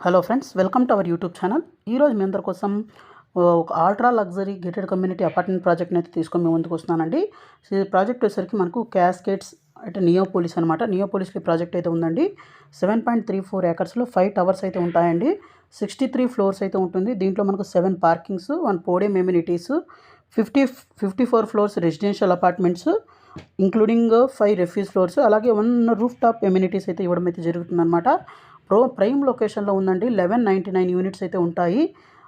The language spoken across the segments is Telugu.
Hello friends, welcome to our YouTube channel. ఈరోజు మీ అందరి కోసం ఒక ultra luxury gated community apartment ప్రాజెక్ట్ని అయితే తీసుకొని మీ ముందుకు వస్తున్నానండి. ఈ ప్రాజెక్ట్ వచ్చేసరికి మనకు క్యాస్కేడ్స్ అంటే నియోపోలిస్ అనమాట. నియోపోలిస్కి ప్రాజెక్ట్ అయితే ఉందండి. 7.34 ఏకర్స్లో 5 టవర్స్ అయితే ఉంటాయండి. 63 ఫ్లోర్స్ అయితే ఉంటుంది. దీంట్లో మనకు 7 parkings, 1 podium amenities, 54 floors residential apartments including 5 refuge floors, అలాగే 1 రూఫ్ టాప్ ఎమ్యూనిటీస్ అయితే ఇవ్వడం అయితే జరుగుతుందన్నమాట. ప్రైమ్ లొకేషన్లో ఉందండి. 1199 యూనిట్స్ అయితే ఉంటాయి.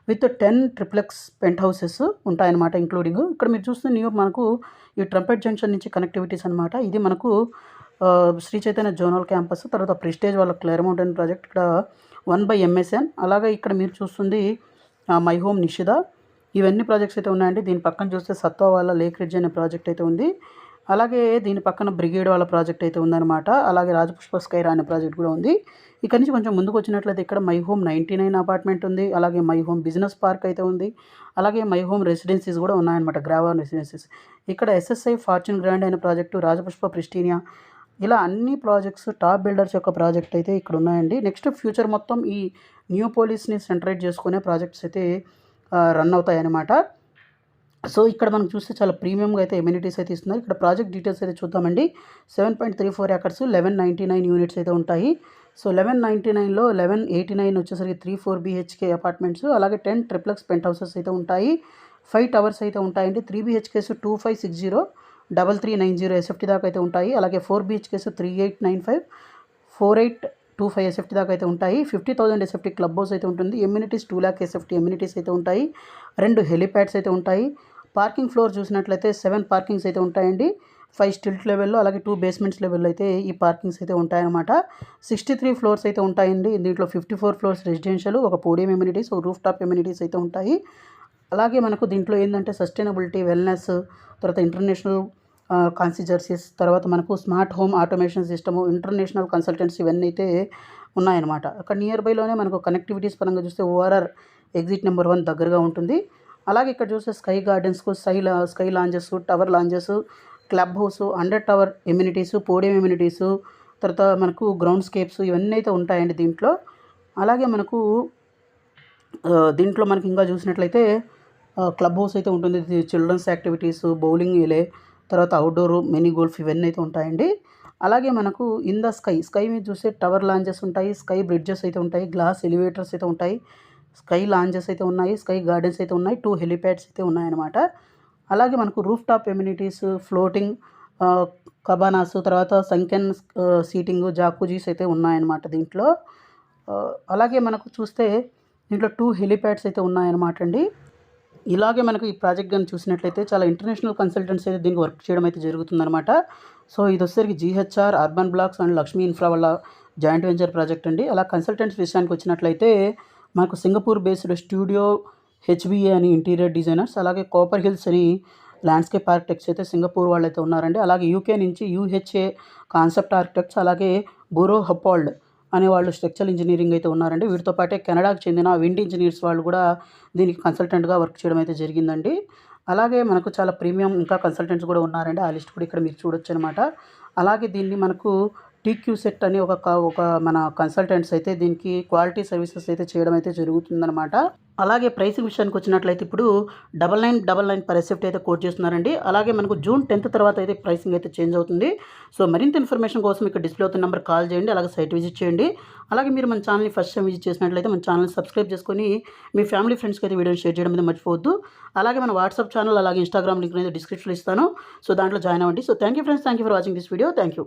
విత్ 10 ట్రిప్లెక్స్ పెంట్ హౌసెస్ ఉంటాయన్నమాట ఇంక్లూడింగ్. ఇక్కడ మీరు చూస్తున్న మనకు ఈ ట్రంపెట్ జంక్షన్ నుంచి కనెక్టివిటీస్ అనమాట. ఇది మనకు శ్రీ చైతన్య జోనల్ క్యాంపస్, తర్వాత ప్రెస్టేజ్ వాళ్ళ క్లేర్మౌంట్ అనే ప్రాజెక్ట్ ఇక్కడ 1/MSN. అలాగే ఇక్కడ మీరు చూస్తుంది మై హోమ్ నిషిద. ఇవన్నీ ప్రాజెక్ట్స్ అయితే ఉన్నాయండి. దీని పక్కన చూస్తే సత్వా వాళ్ళ లేక్ రిడ్జ్ అనే ప్రాజెక్ట్ అయితే ఉంది. అలాగే దీని పక్కన బ్రిగేడ్ వాళ్ళ ప్రాజెక్ట్ అయితే ఉందన్నమాట. అలాగే రాజపుష్ప స్కైరా అనే ప్రాజెక్ట్ కూడా ఉంది. ఇక్కడ నుంచి కొంచెం ముందుకు వచ్చినట్లయితే ఇక్కడ మై హోమ్ 99 అపార్ట్మెంట్ ఉంది. అలాగే మై హోమ్ బిజినెస్ పార్క్ అయితే ఉంది. అలాగే మై హోమ్ రెసిడెన్సీస్ కూడా ఉన్నాయన్నమాట, గ్రావర్ రెసిడెన్సీస్. ఇక్కడ SSI ఫార్చ్యూన్ గ్రాండ్ అయిన ప్రాజెక్టు, రాజపుష్ప ప్రిస్టీనియా, ఇలా అన్ని ప్రాజెక్ట్స్ టాప్ బిల్డర్స్ యొక్క ప్రాజెక్ట్ అయితే ఇక్కడ ఉన్నాయండి. నెక్స్ట్ ఫ్యూచర్ మొత్తం ఈ నియోపోలిస్ని సెంటరేట్ చేసుకునే ప్రాజెక్ట్స్ అయితే రన్ అవుతాయి అన్నమాట. సో ఇక్కడ మనం చూస్తే చాలా ప్రీమియంగా అయితే ఎమ్యూనిటీస్ అయితే ఇస్తున్నారు. ఇక్కడ ప్రాజెక్ట్ డీటెయిల్స్ అయితే చూద్దామండి. 7.34 ఏకర్స్, 1199 యూనిట్స్ అయితే ఉంటాయి. సో 1199లో 1189 వచ్చేసరికి 3-4 BHK అపార్ట్మెంట్స్, అలాగే 10 ట్రిప్లెక్స్ పెంట్ హౌసెస్ అయితే ఉంటాయి. 5 టవర్స్ అయితే ఉంటాయండి. 3 BHKs 2560, 3390 SFT దాకా అయితే ఉంటాయి. అలాగే 4 BHKs 3895, 4825 SFT దాకా అయితే ఉంటాయి. 50,000 SFT క్లబ్ హౌస్ అయితే ఉంటుంది. ఎమ్యూనిటీస్ 2 lakh SFT ఎమ్యూనిటీస్ అయితే ఉంటాయి. 2 హెలిప్యాడ్స్ అయితే ఉంటాయి. పార్కింగ్ ఫ్లోర్ చూసినట్లయితే 7 పార్కింగ్స్ అయితే ఉంటాయండి. 5 స్టిల్ట్ లెవెల్లో, అలాగే 2 బేస్మెంట్స్ లెవెల్లో అయితే ఈ పార్కింగ్స్ అయితే ఉంటాయన్నమాట. 63 ఫ్లోర్స్ అయితే ఉంటాయండి. దీంట్లో 54 ఫ్లోర్స్ రెసిడెన్షియల్, ఒక పోడియం ఎమ్యూనిటీస్, ఒక రూఫ్ టాప్ ఎమ్యూనిటీస్ అయితే ఉంటాయి. అలాగే మనకు దీంట్లో ఏంటంటే సస్టైనబిలిటీ, వెల్నెస్, తర్వాత ఇంటర్నేషనల్ కాన్సిజర్సీస్, తర్వాత మనకు smart home automation system, international consultants ఇవన్నీ అయితే ఉన్నాయన్నమాట. అక్కడ నియర్ బైలోనే మనకు కనెక్టివిటీస్ పరంగా చూస్తే ORR ఎగ్జిట్ నెంబర్ 1 దగ్గరగా ఉంటుంది. అలాగే ఇక్కడ చూస్తే స్కై గార్డెన్స్కు sky lounges, tower lounges, club house, 100 tower amenities, podium amenities, తర్వాత మనకు గ్రౌండ్ స్కేప్స్ ఇవన్నీ అయితే ఉంటాయండి దీంట్లో. అలాగే మనకు దీంట్లో మనకి ఇంకా చూసినట్లయితే క్లబ్ హౌస్ అయితే ఉంటుంది. చిల్డ్రన్స్ యాక్టివిటీస్, బౌలింగ్ ఏలే, తర్వాత అవుట్డోర్ మినీ గోల్ఫ్ ఇవన్నీ అయితే ఉంటాయండి. అలాగే మనకు ఇన్ ద స్కై మీద చూస్తే టవర్ లాంజెస్ ఉంటాయి, స్కై బ్రిడ్జెస్ అయితే ఉంటాయి, గ్లాస్ ఎలివేటర్స్ అయితే ఉంటాయి, స్కై లాంజెస్ అయితే ఉన్నాయి, స్కై గార్డెన్స్ అయితే ఉన్నాయి, 2 హెలిప్యాడ్స్ అయితే ఉన్నాయన్నమాట. అలాగే మనకు రూఫ్ టాప్ ఎమ్యూనిటీస్, ఫ్లోటింగ్ కబానాస్, తర్వాత సంకెన్ సీటింగ్, జాకుజీస్ అయితే ఉన్నాయన్నమాట దీంట్లో. అలాగే మనకు చూస్తే దీంట్లో 2 హెలిప్యాడ్స్ అయితే ఉన్నాయన్నమాట అండి. ఇలాగే మనకు ఈ ప్రాజెక్ట్ కానీ చూసినట్లయితే చాలా ఇంటర్నేషనల్ కన్సల్టెంట్స్ అయితే దీనికి వర్క్ చేయడం అయితే జరుగుతుందన్నమాట. సో ఇది వచ్చేసరికి GHR urban blocks and Lakshmi infra వల్ల జాయింట్ వెంచర్ ప్రాజెక్ట్ అండి. అలా కన్సల్టెంట్స్ విషయానికి వచ్చినట్లయితే మనకు సింగపూర్ బేస్డ్ స్టూడియో HBA అని ఇంటీరియర్ డిజైనర్స్, అలాగే కాపర్ హిల్స్ అని ల్యాండ్స్కేప్ ఆర్కిటెక్ట్స్ అయితే సింగపూర్ వాళ్ళు అయితే ఉన్నారండి. అలాగే UK నుంచి UHA కాన్సెప్ట్ ఆర్కిటెక్ట్స్, అలాగే బూరో హపాల్డ్ అనే వాళ్ళు స్ట్రక్చరల్ ఇంజనీరింగ్ అయితే ఉన్నారండి. వీటితో పాటే కెనడాకు చెందిన విండ్ ఇంజనీర్స్ వాళ్ళు కూడా దీనికి కన్సల్టెంట్గా వర్క్ చేయడం అయితే జరిగిందండి. అలాగే మనకు చాలా ప్రీమియం ఇంకా కన్సల్టెంట్స్ కూడా ఉన్నారండి. ఆ లిస్ట్ కూడా ఇక్కడ మీరు చూడొచ్చు అనమాట. అలాగే దీన్ని మనకు TQSET అని ఒక మన కన్సల్టెంట్స్ అయితే దీనికి క్వాలిటీ సర్వీసెస్ అయితే చేయడం అయితే జరుగుతుందన్నమాట. అలాగే ప్రైసింగ్ విషయానికి వచ్చినట్లయితే ఇప్పుడు 9999 per SFT అయితే కోట్ చేస్తున్నారండి. అలాగే మనకు June 10th తర్వాత అయితే ప్రైసింగ్ అయితే చేంజ్ అవుతుంది. సో మరింత ఇన్ఫర్మేషన్ కోసం ఇక్కడ డిస్ప్లే అవుతున్న నెంబర్ కాల్ చేయండి, అలాగే సైట్ విజిట్ చేయండి. అలాగే మీరు మన ఛానల్ని ఫస్ట్ టైం విజిట్ చేసినట్లయితే మన ఛానల్ని సబ్స్క్రైబ్ చేసుకొని మీ ఫ్యామిలీ ఫ్రెండ్స్కి అయితే వీడియోని షేర్ చేయడం మీద మర్చిపోవద్దు. అలాగే మన వాట్సాప్ ఛానల్, అలాగే ఇన్స్టాగ్రామ్ లింక్ అయితే డిస్క్రిప్షన్లో ఇస్తాను. సో దాంట్లో జాయిన్ అవ్వండి. So thank you friends, thank you for watching this video. Thank you.